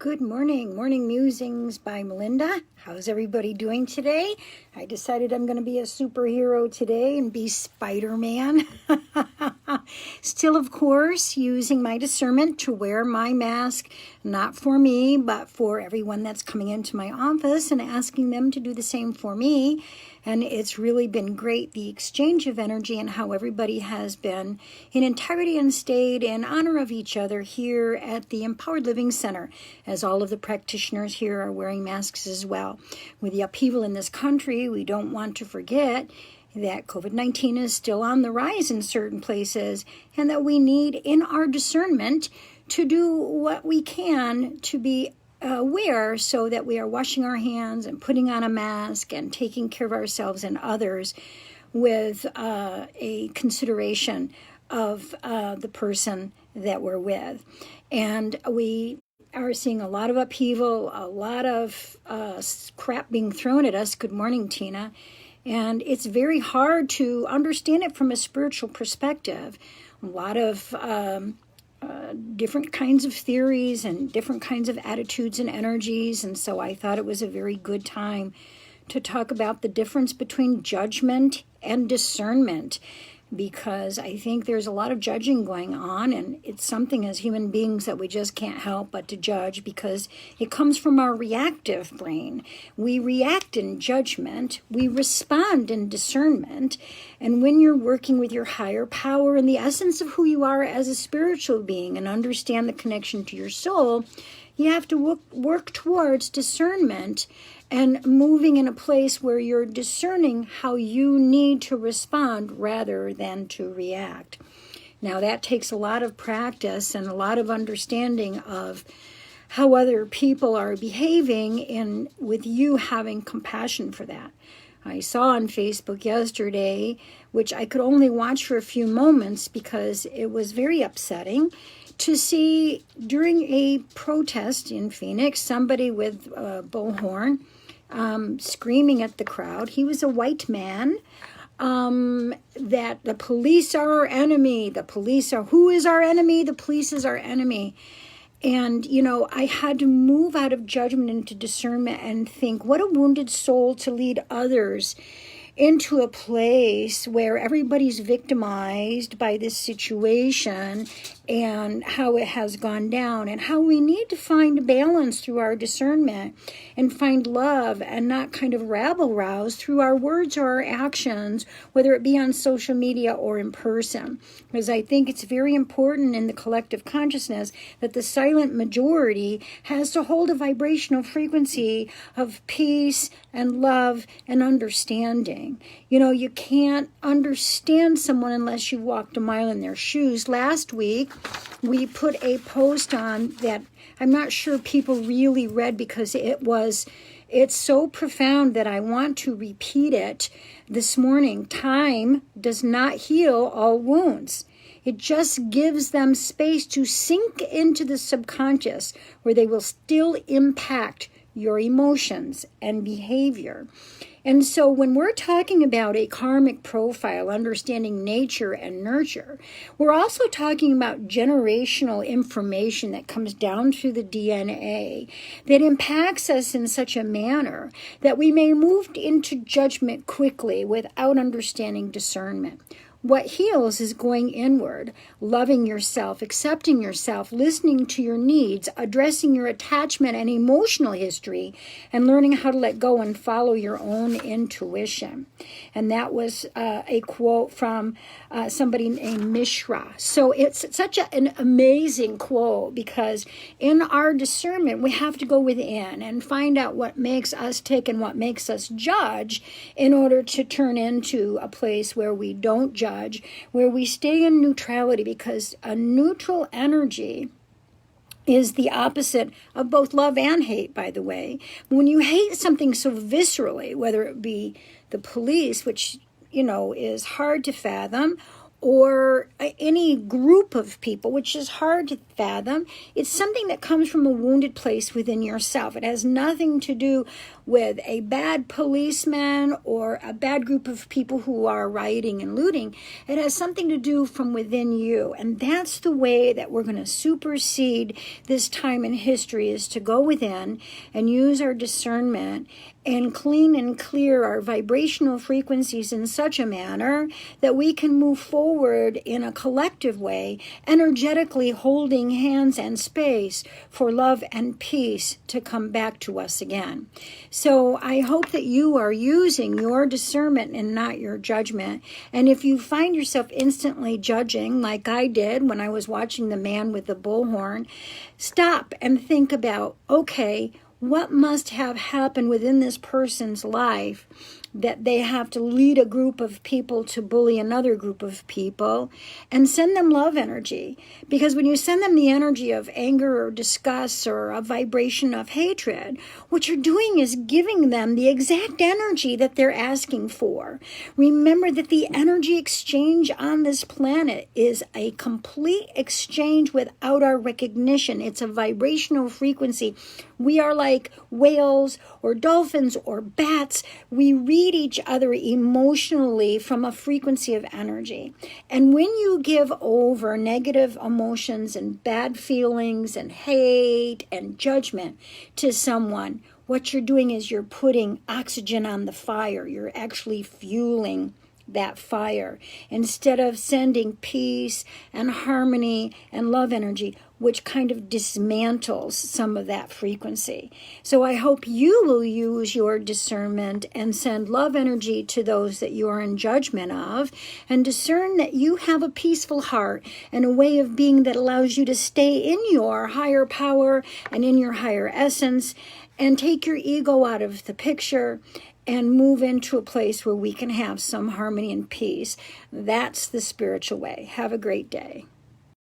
Good morning. Morning Musings by Melinda. How's everybody doing today? I decided I'm going to be a superhero today and be Spider-Man. Still, of course, using my discernment to wear my mask, not for me, but for everyone that's coming into my office and asking them to do the same for me. And it's really been great, the exchange of energy and how everybody has been in integrity and stayed in honor of each other here at the Empowered Living Center, as all of the practitioners here are wearing masks as well. With the upheaval in this country, we don't want to forget that COVID-19 is still on the rise in certain places, and that we need, in our discernment, to do what we can to be aware so that we are washing our hands and putting on a mask and taking care of ourselves and others with a consideration of the person that we're with. And we are seeing a lot of upheaval, a lot of crap being thrown at us. Good morning, Tina. And it's very hard to understand it from a spiritual perspective. A lot of different kinds of theories and different kinds of attitudes and energies. And so I thought it was a very good time to talk about the difference between judgment and discernment, because I think there's a lot of judging going on, and it's something as human beings that we just can't help but to judge because it comes from our reactive brain. We react in judgment, we respond in discernment, and when you're working with your higher power and the essence of who you are as a spiritual being and understand the connection to your soul, you have to work towards discernment and moving in a place where you're discerning how you need to respond rather than to react. Now, that takes a lot of practice and a lot of understanding of how other people are behaving, and with you having compassion for that. I saw on Facebook yesterday, which I could only watch for a few moments because it was very upsetting, to see during a protest in Phoenix, somebody with a bullhorn screaming at the crowd. He was a white man, that the police are our enemy. Who is our enemy? The police is our enemy. And, I had to move out of judgment into discernment and think, what a wounded soul to lead others into a place where everybody's victimized by this situation and how it has gone down, and how we need to find balance through our discernment and find love and not kind of rabble-rouse through our words or our actions, whether it be on social media or in person. Because I think it's very important in the collective consciousness that the silent majority has to hold a vibrational frequency of peace and love and understanding. You can't understand someone unless you've walked a mile in their shoes. Last week, we put a post on that I'm not sure people really read because it's so profound that I want to repeat it this morning. Time does not heal all wounds. It just gives them space to sink into the subconscious, where they will still impact your emotions and behavior. And so when we're talking about a karmic profile, understanding nature and nurture, we're also talking about generational information that comes down through the DNA that impacts us in such a manner that we may move into judgment quickly without understanding discernment. What heals is going inward, loving yourself, accepting yourself, listening to your needs, addressing your attachment and emotional history, and learning how to let go and follow your own intuition. And that was a quote from somebody named Mishra. So it's such an amazing quote, because in our discernment, we have to go within and find out what makes us tick and what makes us judge in order to turn into a place where we don't judge, where we stay in neutrality, because a neutral energy is the opposite of both love and hate, by the way. When you hate something so viscerally, whether it be the police, which, is hard to fathom, or any group of people, which is hard to fathom. It's something that comes from a wounded place within yourself. It has nothing to do with a bad policeman or a bad group of people who are rioting and looting. It has something to do from within you. And that's the way that we're going to supersede this time in history, is to go within and use our discernment and clean and clear our vibrational frequencies in such a manner that we can move forward in a collective way, energetically holding hands and space for love and peace to come back to us again. So I hope that you are using your discernment and not your judgment. And if you find yourself instantly judging, like I did when I was watching the man with the bullhorn, stop and think about, okay, what must have happened within this person's life that they have to lead a group of people to bully another group of people, and send them love energy. Because when you send them the energy of anger or disgust or a vibration of hatred, what you're doing is giving them the exact energy that they're asking for. Remember that the energy exchange on this planet is a complete exchange without our recognition. It's a vibrational frequency. We are like whales or dolphins or bats. We read each other emotionally from a frequency of energy. And when you give over negative emotions and bad feelings and hate and judgment to someone, what you're doing is you're putting oxygen on the fire. You're actually fueling that fire instead of sending peace and harmony and love energy, which kind of dismantles some of that frequency. So I hope you will use your discernment and send love energy to those that you are in judgment of, and discern that you have a peaceful heart and a way of being that allows you to stay in your higher power and in your higher essence, and take your ego out of the picture and move into a place where we can have some harmony and peace. That's the spiritual way. Have a great day.